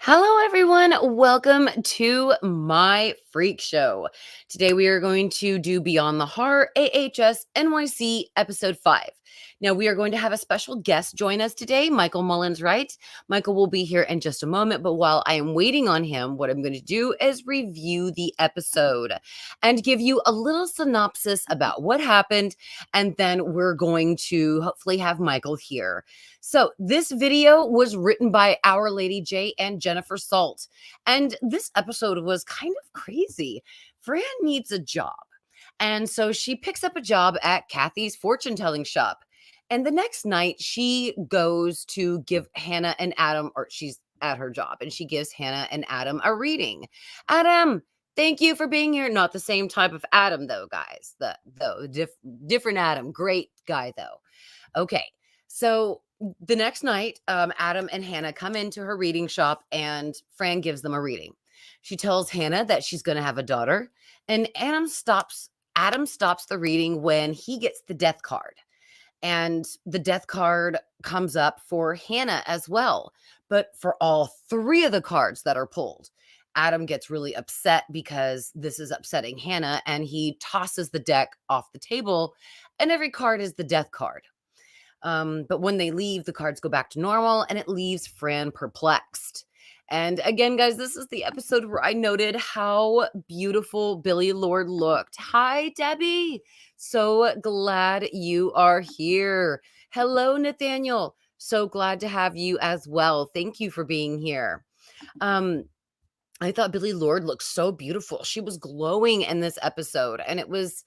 Hello, everyone. Welcome to my freak show. Today, we are going to do Beyond the Heart AHS NYC episode 5. Now, we are going to have a special guest join us today, Michael Mullins, Wright. Michael will be here in just a moment, but while I am waiting on him, what I'm going to do is review the episode and give you a little synopsis about what happened, and then we're going to hopefully have Michael here. So, this video was written by Our Lady J and Jennifer Salt. And this episode was kind of crazy. Fran needs a job. And so she picks up a job at Kathy's fortune telling shop. And the next night, she goes to give Hannah and Adam, or she's at her job, and she gives Hannah and Adam a reading. Adam, thank you for being here. Not the same type of Adam, though, guys. Different Adam. Great guy, though. Okay. So the next night, Adam and Hannah come into her reading shop and Fran gives them a reading. She tells Hannah that she's going to have a daughter, and Adam stops the reading when he gets the death card. And the death card comes up for Hannah as well. But for all three of the cards that are pulled, Adam gets really upset because this is upsetting Hannah, and he tosses the deck off the table, and every card is the death card. But when they leave, the cards go back to normal, and it leaves Fran perplexed. And again, guys, this is the episode where I noted how beautiful Billy Lord looked. Hi, Debbie. So glad you are here. Hello, Nathaniel. So glad to have you as well. Thank you for being here. I thought Billy Lord looked so beautiful. She was glowing in this episode, and it was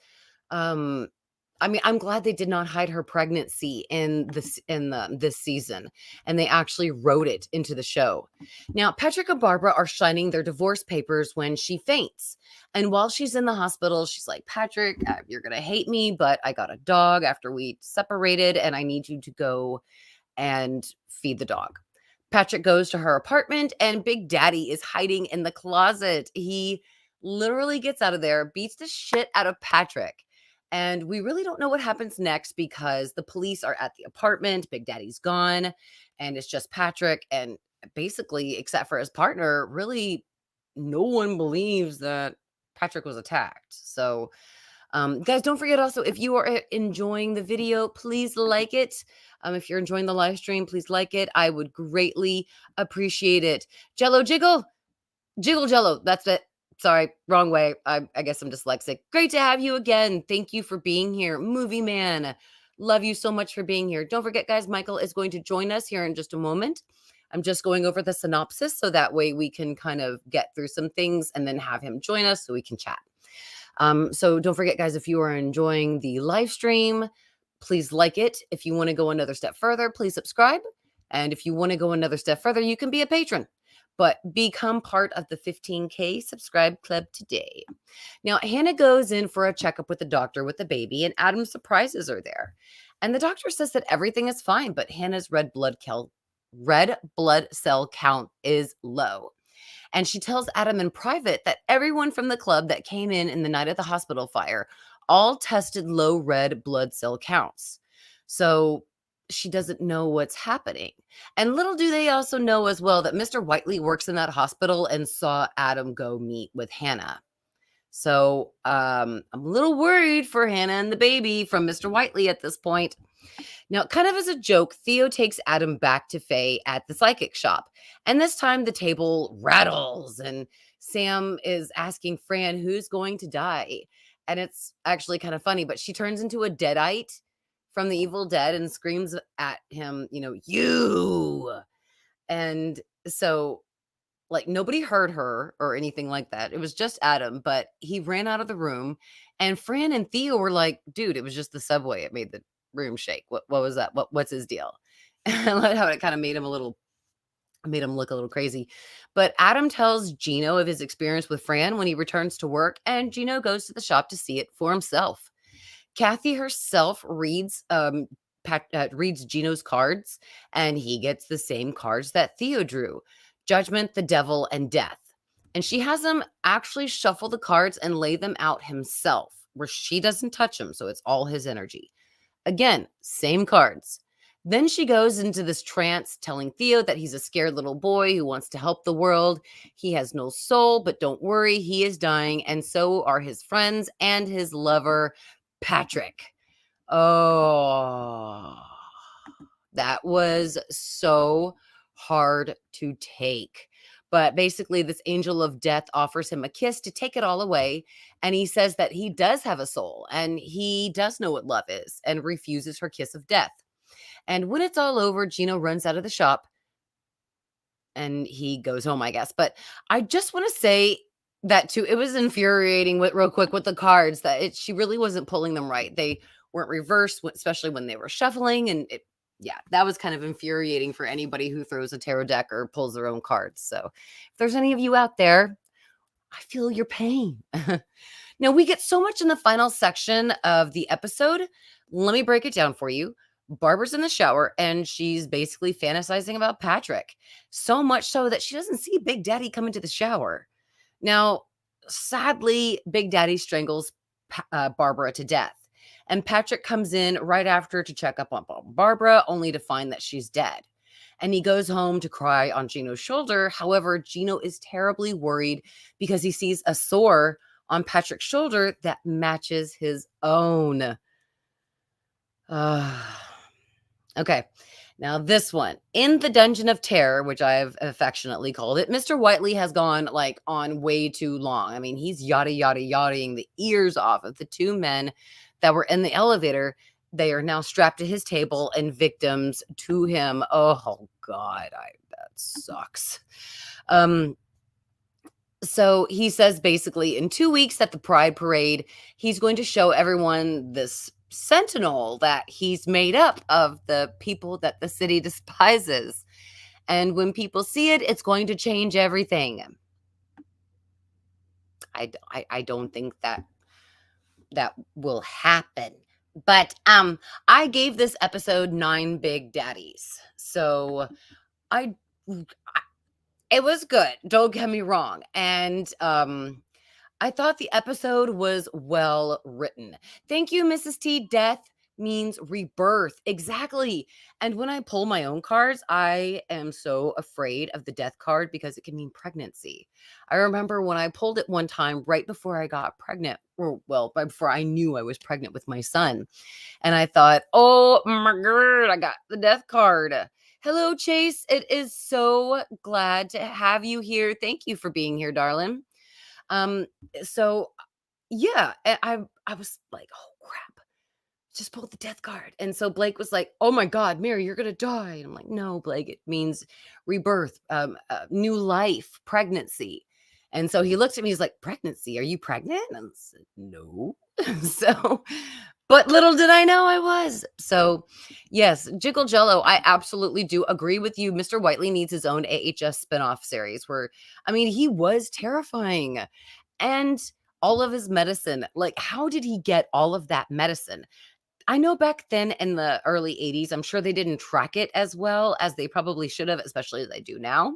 I'm glad they did not hide her pregnancy in this season, and they actually wrote it into the show. Now, Patrick and Barbara are signing their divorce papers when she faints. And while she's in the hospital, she's like, Patrick, you're going to hate me, but I got a dog after we separated, and I need you to go and feed the dog. Patrick goes to her apartment, and Big Daddy is hiding in the closet. He literally gets out of there, beats the shit out of Patrick. And we really don't know what happens next because the police are at the apartment. Big Daddy's gone, and it's just Patrick. And basically, except for his partner, really no one believes that Patrick was attacked. So, guys, don't forget also, if you are enjoying the video, please like it. If you're enjoying the live stream, please like it. I would greatly appreciate it. Jello jiggle, jiggle jello. That's it. Sorry, wrong way. I guess I'm dyslexic. Great to have you again. Thank you for being here. Movie Man, love you so much for being here. Don't forget, guys, Michael is going to join us here in just a moment. I'm just going over the synopsis so that way we can kind of get through some things and then have him join us so we can chat. So don't forget, guys, if you are enjoying the live stream, please like it. If you want to go another step further, please subscribe. And if you want to go another step further, you can be a patron. But become part of the 15K subscribe club today. Now, Hannah goes in for a checkup with the doctor with the baby, and Adam surprises her there. And the doctor says that everything is fine, but Hannah's red blood cell count is low. And she tells Adam in private that everyone from the club that came in the night of the hospital fire all tested low red blood cell counts. So she doesn't know what's happening. And little do they also know as well that Mr. Whiteley works in that hospital and saw Adam go meet with Hannah. So I'm a little worried for Hannah and the baby from Mr. Whiteley at this point. Now, kind of as a joke, Theo takes Adam back to Faye at the psychic shop. And this time the table rattles and Sam is asking Fran who's going to die. And it's actually kind of funny, but she turns into a deadite from the Evil Dead and screams at him, you. And so, like, nobody heard her or anything like that. It was just Adam, but he ran out of the room. And Fran and Theo were like, dude, it was just the subway. It made the room shake. What was that? What's his deal? I love how it kind of made him look a little crazy. But Adam tells Gino of his experience with Fran when he returns to work, and Gino goes to the shop to see it for himself. Kathy herself reads Gino's cards, and he gets the same cards that Theo drew: Judgment, the Devil, and Death. And she has him actually shuffle the cards and lay them out himself, where she doesn't touch them, so it's all his energy. Again, same cards. Then she goes into this trance telling Theo that he's a scared little boy who wants to help the world. He has no soul, but don't worry, he is dying, and so are his friends and his lover, Patrick. Oh, that was so hard to take. But basically, this angel of death offers him a kiss to take it all away. And he says that he does have a soul and he does know what love is and refuses her kiss of death. And when it's all over, Gino runs out of the shop and he goes home, I guess. But I just want to say that too, it was infuriating with real quick with the cards that she really wasn't pulling them right. They weren't reversed, especially when they were shuffling. And yeah, that was kind of infuriating for anybody who throws a tarot deck or pulls their own cards. So if there's any of you out there, I feel your pain. Now, we get so much in the final section of the episode. Let me break it down for you. Barbara's in the shower and she's basically fantasizing about Patrick. So much so that she doesn't see Big Daddy come into the shower. Now, sadly, Big Daddy strangles Barbara to death. And Patrick comes in right after to check up on Barbara, only to find that she's dead. And he goes home to cry on Gino's shoulder. However, Gino is terribly worried because he sees a sore on Patrick's shoulder that matches his own. Okay, now this one. In the Dungeon of Terror, which I've affectionately called it, Mr. Whiteley has gone on way too long. I mean, he's yada-ing the ears off of the two men that were in the elevator. They are now strapped to his table and victims to him. Oh, God, that sucks. So he says basically in 2 weeks at the Pride Parade, he's going to show everyone this sentinel that he's made up of the people that the city despises. And when people see it, it's going to change everything. I don't think that will happen. But I gave this episode 9 big daddies. So it was good. Don't get me wrong. And I thought the episode was well written. Thank you, Mrs. T. Death means rebirth. Exactly. And when I pull my own cards, I am so afraid of the death card because it can mean pregnancy. I remember when I pulled it one time right before I got pregnant, or well, before I knew I was pregnant with my son. And I thought, oh my God, I got the death card. Hello, Chase. It is so glad to have you here. Thank you for being here, darling. So yeah, I was like, oh crap, just pulled the death card. And so Blake was like, oh my God, Mary, you're gonna die. And I'm like, no, Blake, it means rebirth, new life, pregnancy. And so he looked at me, he's like, pregnancy, are you pregnant? And I said, no. So, but little did I know I was. So yes, Jiggle Jello, I absolutely do agree with you. Mr. Whiteley needs his own AHS spinoff series where, I mean, he was terrifying. And all of his medicine, like, how did he get all of that medicine? I know back then in the early 80s, I'm sure they didn't track it as well as they probably should have, especially as they do now.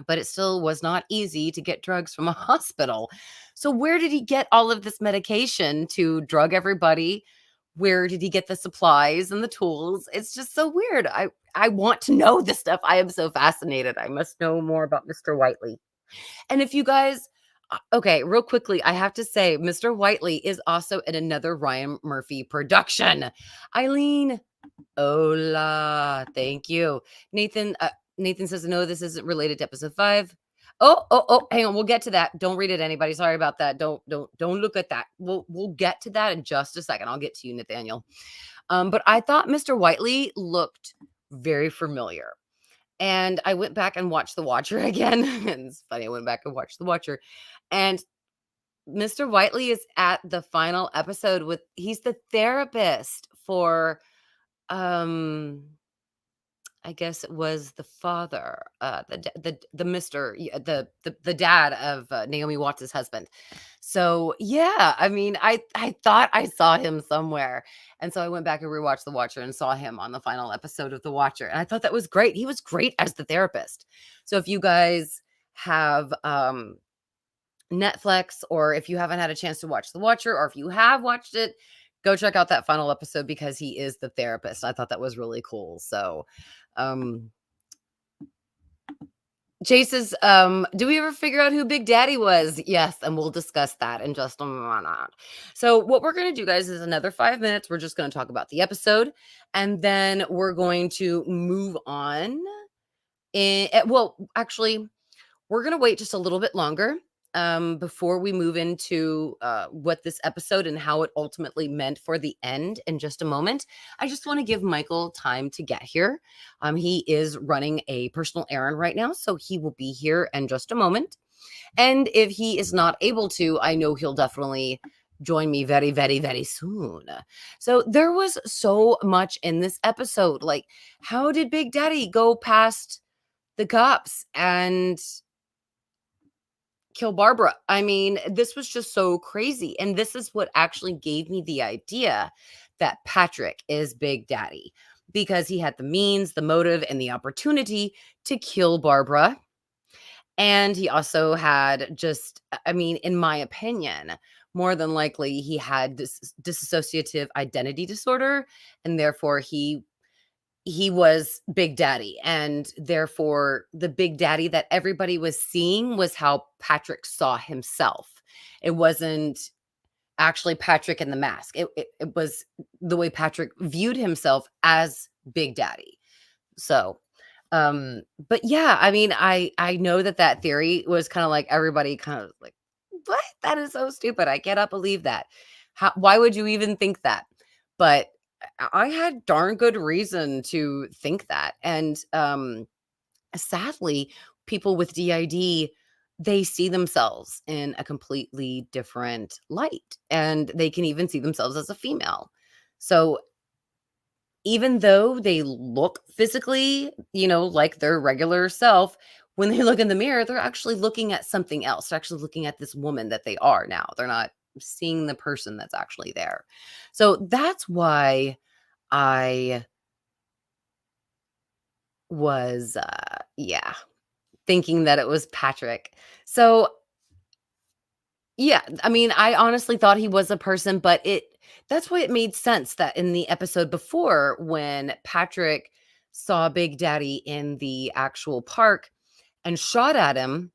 But it still was not easy to get drugs from a hospital. So where did he get all of this medication to drug everybody? Where did he get the supplies and the tools? It's just so weird. I want to know this stuff. I am so fascinated. I must know more about Mr. Whiteley. And if you guys, okay, real quickly, I have to say, Mr. Whiteley is also in another Ryan Murphy production. Eileen, hola, thank you. Nathan says, no, this isn't related to episode 5. Oh, hang on. We'll get to that. Don't read it, anybody. Sorry about that. Don't look at that. We'll get to that in just a second. I'll get to you, Nathaniel. But I thought Mr. Whiteley looked very familiar. And I went back and watched The Watcher again. And it's funny, I went back and watched The Watcher. And Mr. Whiteley is at the final episode he's the therapist for I guess it was the father, the Mr. the dad of Naomi Watts' husband. So yeah, I mean, I thought I saw him somewhere, and so I went back and rewatched The Watcher and saw him on the final episode of The Watcher, and I thought that was great. He was great as the therapist. So if you guys have Netflix, or if you haven't had a chance to watch The Watcher, or if you have watched it, Go check out that final episode because he is the therapist. I thought that was really cool. So, um, Chase's, do we ever figure out who Big Daddy was? Yes, and we'll discuss that in just a minute. So, what we're going to do, guys, is another 5 minutes. We're just going to talk about the episode, and then we're going to move on. Well, actually, we're going to wait just a little bit longer before we move into what this episode and how it ultimately meant for the end in just a moment. I just want to give Michael time to get here. He is running a personal errand right now, so he will be here in just a moment. And if he is not able to, I know he'll definitely join me very, very, very soon. So there was so much in this episode. Like, how did Big Daddy go past the cops and kill Barbara? I mean, this was just so crazy. And this is what actually gave me the idea that Patrick is Big Daddy, because he had the means, the motive, and the opportunity to kill Barbara. And he also had just, I mean, in my opinion, more than likely he had this dissociative identity disorder, and therefore he was Big Daddy, and therefore the Big Daddy that everybody was seeing was how Patrick saw himself. It wasn't actually Patrick in the mask. It was the way Patrick viewed himself as Big Daddy. So, but yeah, I mean, I know that theory was kind of like everybody kind of like, what? That is so stupid. I cannot believe that. Why would you even think that? But I had darn good reason to think that. And sadly, people with DID, they see themselves in a completely different light, and they can even see themselves as a female. So even though they look physically, like their regular self, when they look in the mirror, they're actually looking at something else. They're actually looking at this woman that they are now. They're not seeing the person that's actually there. So that's why I was, yeah, thinking that it was Patrick. So, yeah, I mean, I honestly thought he was a person, but that's why it made sense that in the episode before, when Patrick saw Big Daddy in the actual park and shot at him,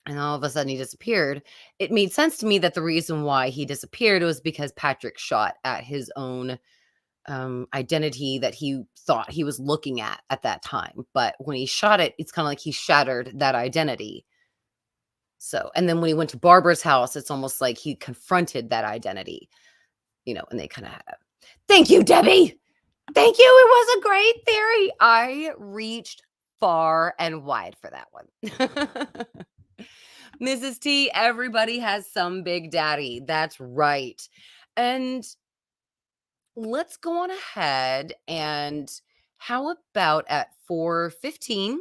and all of a sudden he disappeared, it made sense to me that the reason why he disappeared was because Patrick shot at his own identity that he thought he was looking at that time. But when he shot it, it's kind of like he shattered that identity. So, and then when he went to Barbara's house, it's almost like he confronted that identity, and they kind of had. Thank you, Debbie. Thank you. It was a great theory. I reached far and wide for that one. Mrs. T, everybody has some Big Daddy. That's right. And let's go on ahead, and how about at 4:15,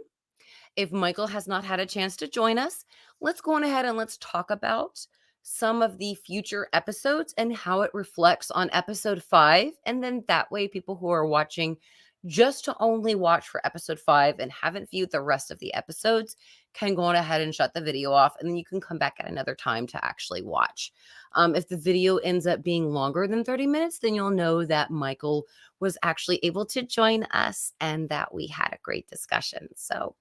if Michael has not had a chance to join us, let's go on ahead and let's talk about some of the future episodes and how it reflects on episode 5. And then that way, people who are watching just to only watch for episode 5 and haven't viewed the rest of the episodes can go on ahead and shut the video off. And then you can come back at another time to actually watch. If the video ends up being longer than 30 minutes, then you'll know that Michael was actually able to join us and that we had a great discussion. So,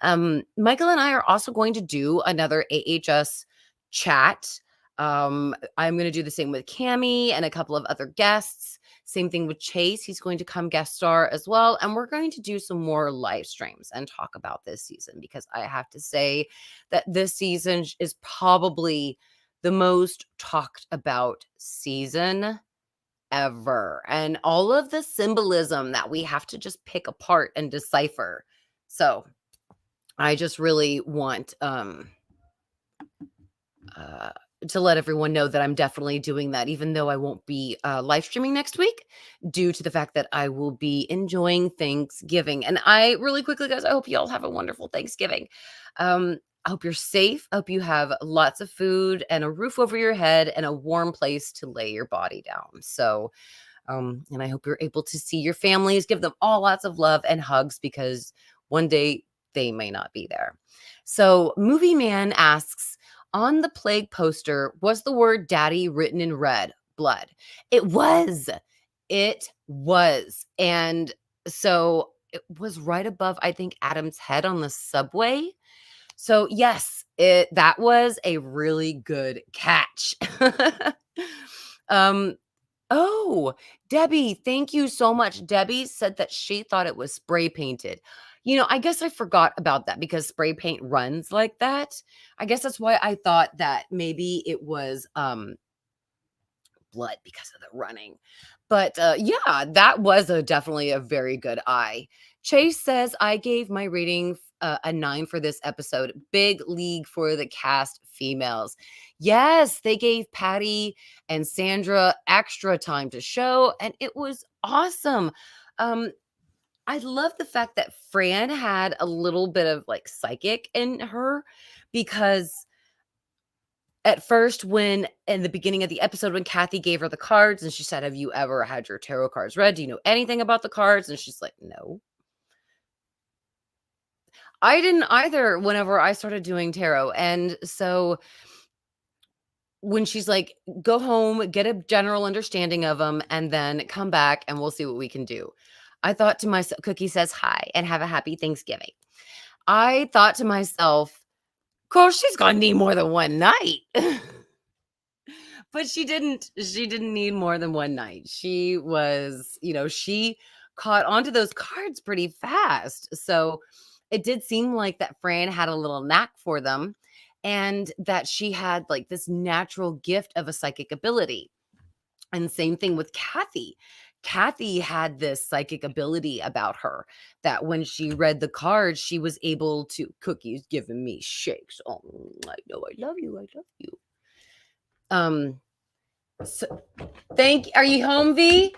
Michael and I are also going to do another AHS chat. I'm going to do the same with Cammie and a couple of other guests. Same thing with Chase. He's going to come guest star as well. And we're going to do some more live streams and talk about this season, because I have to say that this season is probably the most talked about season ever. And all of the symbolism that we have to just pick apart and decipher. So I just really want to let everyone know that I'm definitely doing that, even though I won't be live streaming next week due to the fact that I will be enjoying Thanksgiving. And I really quickly, guys, I hope you all have a wonderful Thanksgiving. I hope you're safe. I hope you have lots of food and a roof over your head and a warm place to lay your body down. So, and I hope you're able to see your families, give them all lots of love and hugs, because one day they may not be there. So Movie Man asks, on the plague poster, was the word daddy written in red? blood. It was. It was. And so it was right above, I think, Adam's head on the subway. So yes, that was a really good catch. um, oh, Debbie, thank you so much. Debbie said that she thought it was spray painted. I guess I forgot about that because spray paint runs like that. I guess that's why I thought that maybe it was blood because of the running. But yeah, that was definitely a very good eye. Chase says, I gave my rating a 9 for this episode. Big league for the cast females. Yes, they gave Patty and Sandra extra time to show, and it was awesome. I love the fact that Fran had a little bit of like psychic in her, because at first, when in the beginning of the episode, when Kathy gave her the cards and she said, have you ever had your tarot cards read? Do you know anything about the cards? And she's like, no. I didn't either whenever I started doing tarot. And so when she's like, go home, get a general understanding of them, and then come back and we'll see what we can do. I thought to myself, Cookie says hi and have a happy Thanksgiving. I thought to myself, of course, she's going to need more than one night. But she didn't need more than one night. She was, she caught onto those cards pretty fast. So it did seem like that Fran had a little knack for them, and that she had like this natural gift of a psychic ability. And same thing with Kathy. Kathy had this psychic ability about her that when she read the cards, she was able to, Cookie's giving me shakes. Oh, I know, I love you. I love you. So are you home, V?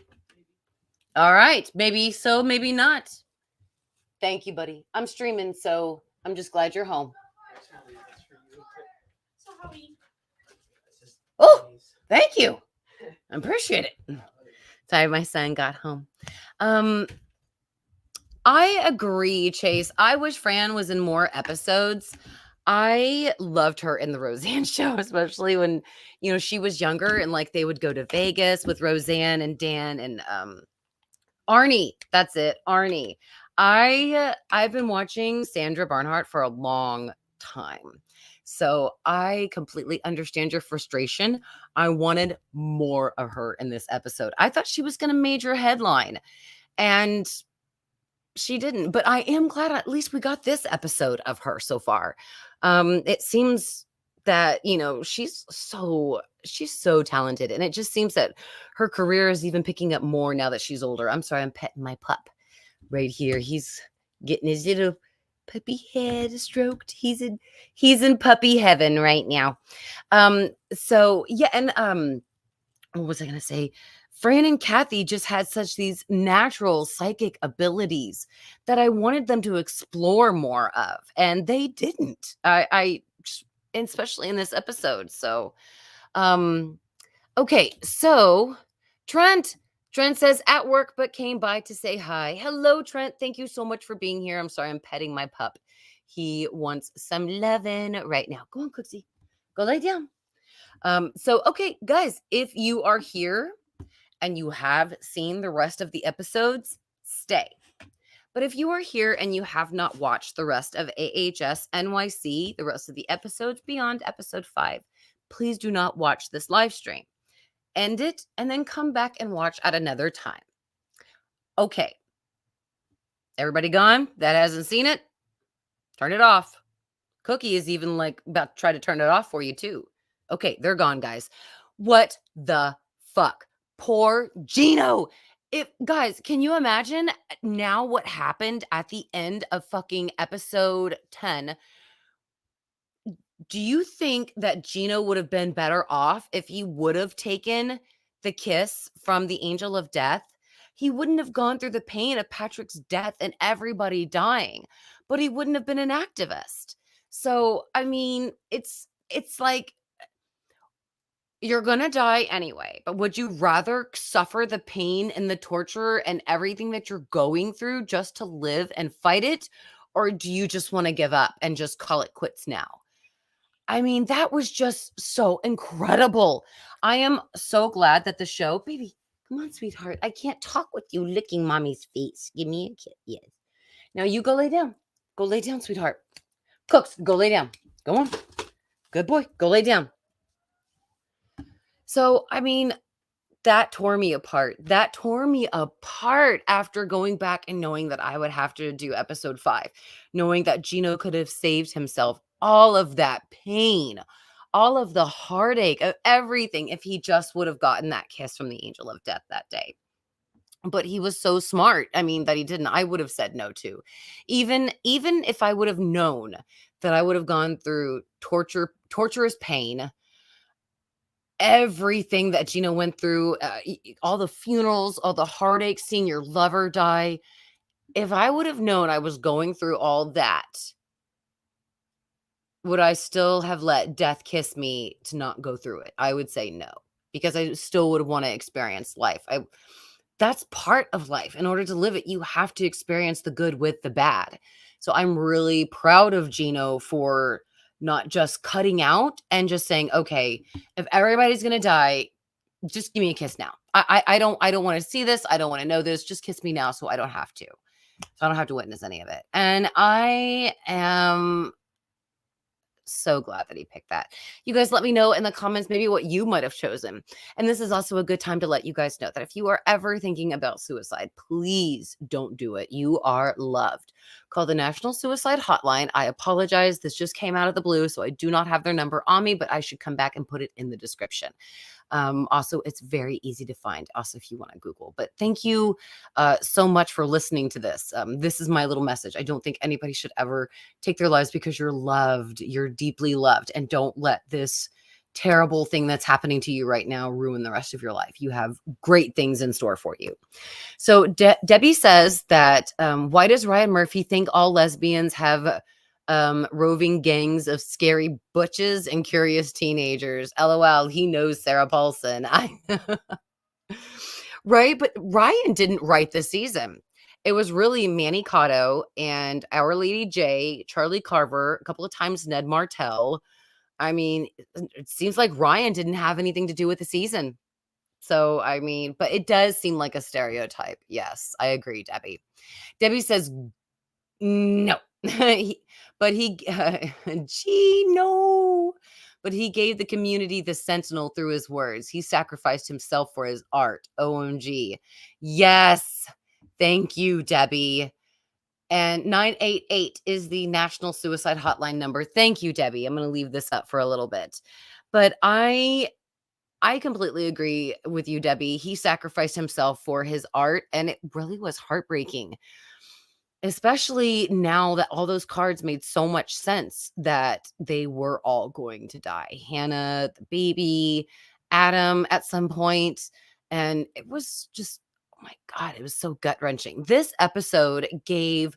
All right. Maybe so, maybe not. Thank you, buddy. I'm streaming, so I'm just glad you're home. Oh, thank you. I appreciate it. Sorry, my son got home. I agree, Chase. I wish Fran was in more episodes. I loved her in the Roseanne show, especially when, she was younger and like they would go to Vegas with Roseanne and Dan and Arnie. That's it, Arnie. I've been watching Sandra Barnhart for a long time. So I completely understand your frustration. I wanted more of her in this episode. I thought she was going to major headline, and she didn't, but I am glad at least we got this episode of her so far. It seems that, she's so talented, and it just seems that her career is even picking up more now that she's older. I'm sorry, I'm petting my pup right here. He's getting his little puppy head stroked. He's in puppy heaven right now. So yeah, and what was I gonna say? Fran and Kathy just had such these natural psychic abilities that I wanted them to explore more of, and they didn't. I especially in this episode. So, okay. So Trent says at work, but came by to say hi. Hello, Trent. Thank you so much for being here. I'm sorry, I'm petting my pup. He wants some lovin' right now. Go on, Cooksy. Go lay down. So, okay, guys, if you are here and you have seen the rest of the episodes, stay. But if you are here and you have not watched the rest of AHS NYC, the rest of the episodes beyond episode 5, please do not watch this live stream. End it and then come back and watch at another time. Okay. Everybody gone that hasn't seen it? Turn it off. Cookie is even like about to try to turn it off for you too. Okay, they're gone, guys. What the fuck? Poor Gino. Guys, can you imagine now what happened at the end of fucking episode 10? Do you think that Gino would have been better off if he would have taken the kiss from the angel of death? He wouldn't have gone through the pain of Patrick's death and everybody dying, but he wouldn't have been an activist. So, I mean, it's like you're going to die anyway, but would you rather suffer the pain and the torture and everything that you're going through just to live and fight it? Or do you just want to give up and just call it quits now? I mean, that was just so incredible. I am so glad that the show baby, come on, sweetheart. I can't talk with you licking mommy's face. Give me a kiss. Yes. Now you go lay down. Go lay down, sweetheart. Cooks, go lay down. Go on. Good boy. Go lay down. So, I mean, that tore me apart. That tore me apart after going back and knowing that I would have to do episode 5, knowing that Gino could have saved himself all of that pain, all of the heartache, of everything if he just would have gotten that kiss from the angel of death that day. But he was so smart. I mean, that he didn't. I would have said no to. Even if I would have known that I would have gone through torturous pain, everything that Gina went through, all the funerals, all the heartache, seeing your lover die. If I would have known I was going through all that, would I still have let death kiss me to not go through it? I would say no, because I still would want to experience life. That's part of life. In order to live it, you have to experience the good with the bad. So I'm really proud of Gino for not just cutting out and just saying, okay, if everybody's gonna die, just give me a kiss now. I don't want to see this. I don't want to know this. Just kiss me now so I don't have to. So I don't have to witness any of it. And I am so glad that he picked that. You guys let me know in the comments maybe what you might have chosen. And this is also a good time to let you guys know that if you are ever thinking about suicide, please don't do it. You are loved. Call the National Suicide Hotline. I apologize. This just came out of the blue, so I do not have their number on me, but I should come back and put it in the description. Also, it's very easy to find. Also, if you want to Google. But thank you so much for listening to this. This is my little message. I don't think anybody should ever take their lives because you're loved. You're deeply loved, and don't let this terrible thing that's happening to you right now ruin the rest of your life. You have great things in store for you. So Debbie says that why does Ryan Murphy think all lesbians have roving gangs of scary butches and curious teenagers? LOL, he knows Sarah Paulson. Right, but Ryan didn't write the season. It was really Manny Cotto and Our Lady J, Charlie Carver, a couple of times Ned Martell. I mean, it seems like Ryan didn't have anything to do with the season. So, I mean, but it does seem like a stereotype. Yes, I agree, Debbie. Debbie says no. But he gee, no. But he gave the community the sentinel through his words. He sacrificed himself for his art. OMG. Yes. Thank you, Debbie. And 988 is the National Suicide Hotline number. Thank you, Debbie. I'm going to leave this up for a little bit. But I completely agree with you, Debbie. He sacrificed himself for his art, and it really was heartbreaking. Especially now that all those cards made so much sense that they were all going to die. Hannah, the baby, Adam at some point, and it was just, oh my God, it was so gut-wrenching. This episode gave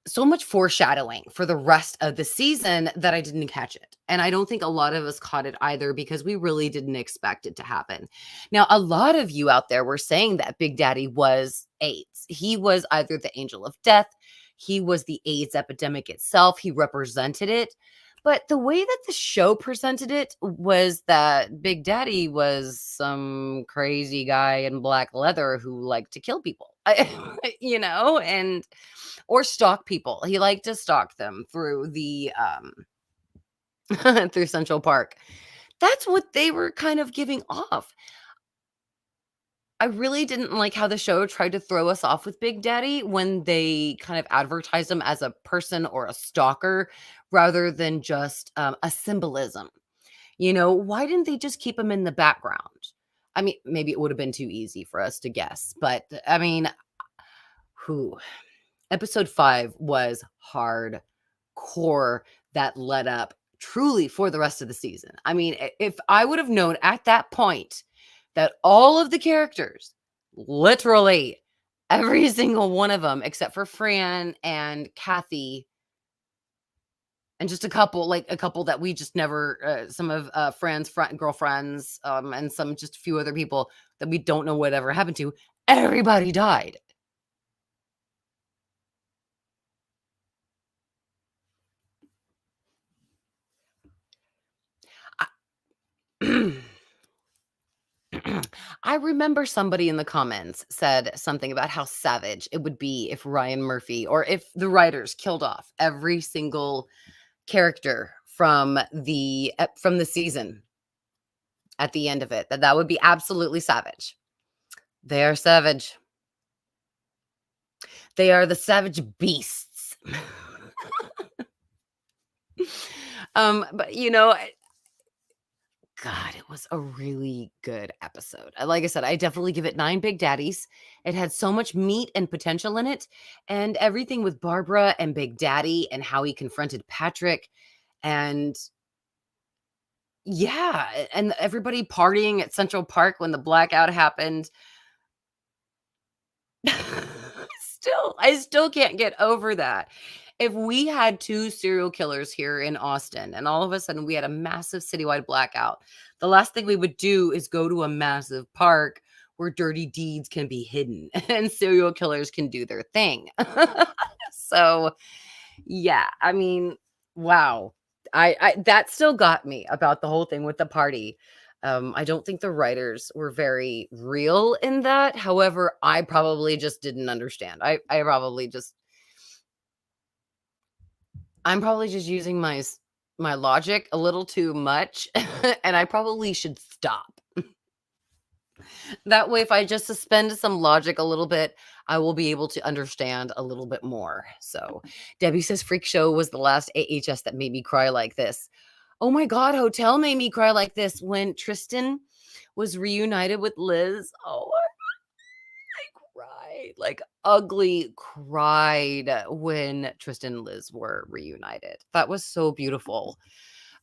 so much foreshadowing for the rest of the season that I didn't catch it. And I don't think a lot of us caught it either because we really didn't expect it to happen. Now, a lot of you out there were saying that Big Daddy was AIDS. He was either the angel of death, he was the AIDS epidemic itself, he represented it. But the way that the show presented it was that Big Daddy was some crazy guy in black leather who liked to kill people, and or stalk people. He liked to stalk them through the through Central Park. That's what they were kind of giving off. I really didn't like how the show tried to throw us off with Big Daddy when they kind of advertised him as a person or a stalker rather than just a symbolism. Why didn't they just keep him in the background? I mean, maybe it would have been too easy for us to guess, but I mean, who? Episode 5 was hardcore that led up truly for the rest of the season. I mean, if I would have known at that point that all of the characters, literally every single one of them, except for Fran and Kathy, and just a couple that we just never, some of Fran's girlfriends, and just a few other people that we don't know whatever happened to, everybody died. I remember somebody in the comments said something about how savage it would be if Ryan Murphy or if the writers killed off every single character from the season at the end of it. That would be absolutely savage. They are savage. They are the savage beasts. But God, it was a really good episode. Like I said, I definitely give it 9 Big Daddies. It had so much meat and potential in it, and everything with Barbara and Big Daddy and how he confronted Patrick, and yeah, and everybody partying at Central Park when the blackout happened. I still can't get over that. If we had 2 serial killers here in Austin and all of a sudden we had a massive citywide blackout, the last thing we would do is go to a massive park where dirty deeds can be hidden and serial killers can do their thing. So, yeah, I mean, wow. I that still got me about the whole thing with the party. I don't think the writers were very real in that. However, I probably just didn't understand. I'm probably just using my logic a little too much, and I probably should stop. That way, if I just suspend some logic a little bit, I will be able to understand a little bit more. So, Debbie says Freak Show was the last AHS that made me cry like this. Oh my God, Hotel made me cry like this when Tristan was reunited with Liz. Oh, I cried, like ugly cried when Tristan and Liz were reunited. That was so beautiful.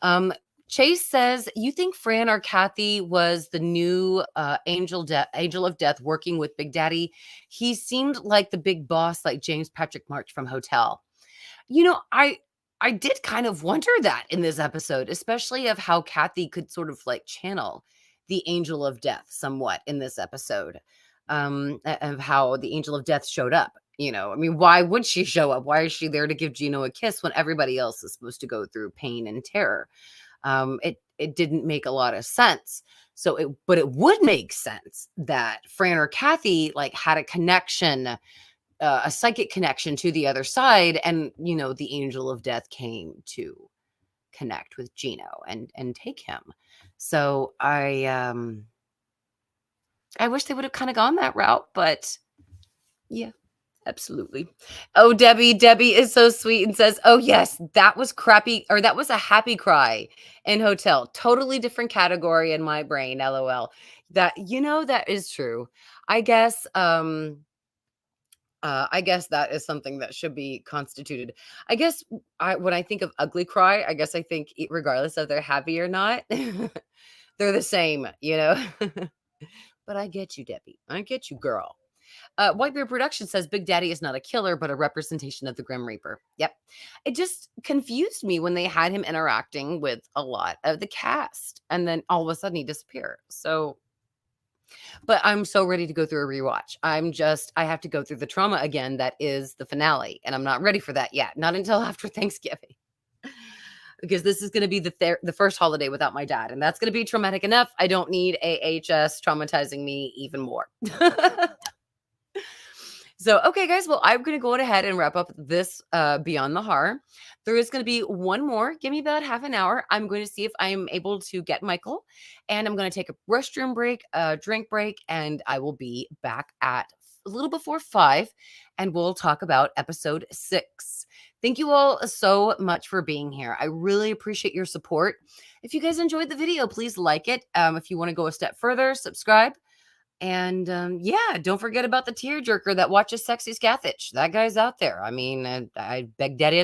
Um, Chase says, you think Fran or Kathy was the new angel of death working with Big Daddy? He seemed like the big boss, like James Patrick March from Hotel. I did kind of wonder that in this episode, especially of how Kathy could sort of like channel the angel of death somewhat in this episode, of how the angel of death showed up. I mean, why would she show up? Why is she there to give Gino a kiss when everybody else is supposed to go through pain and terror? It didn't make a lot of sense. But it would make sense that Fran or Kathy like had a connection, a psychic connection to the other side, and the angel of death came to connect with Gino and take him. So I wish they would have kind of gone that route, but yeah. Absolutely. Oh, Debbie is so sweet and says, "Oh yes, that was crappy, or that was a happy cry in Hotel. Totally different category in my brain. LOL." That is true. I guess I guess that is something that should be constituted. I guess when I think of ugly cry, I guess I think regardless of they're happy or not, they're the same. But I get you, Debbie. I get you, girl. Whitebeard Production says Big Daddy is not a killer, but a representation of the Grim Reaper. Yep. It just confused me when they had him interacting with a lot of the cast, and then all of a sudden he disappeared. But I'm so ready to go through a rewatch. I have to go through the trauma again. That is the finale, and I'm not ready for that yet. Not until after Thanksgiving. Because this is going to be the first holiday without my dad, and that's going to be traumatic enough. I don't need AHS traumatizing me even more. So, okay, guys, well, I'm going to go ahead and wrap up this Beyond the Horror. There is going to be one more. Give me about half an hour. I'm going to see if I'm able to get Michael, and I'm going to take a restroom break, a drink break, and I will be back at a little before 5, and we'll talk about episode 6. Thank you all so much for being here. I really appreciate your support. If you guys enjoyed the video, please like it. If you want to go a step further, subscribe. And yeah, don't forget about the tearjerker that watches Sexy Scathach. That guy's out there. I mean, I beg Daddy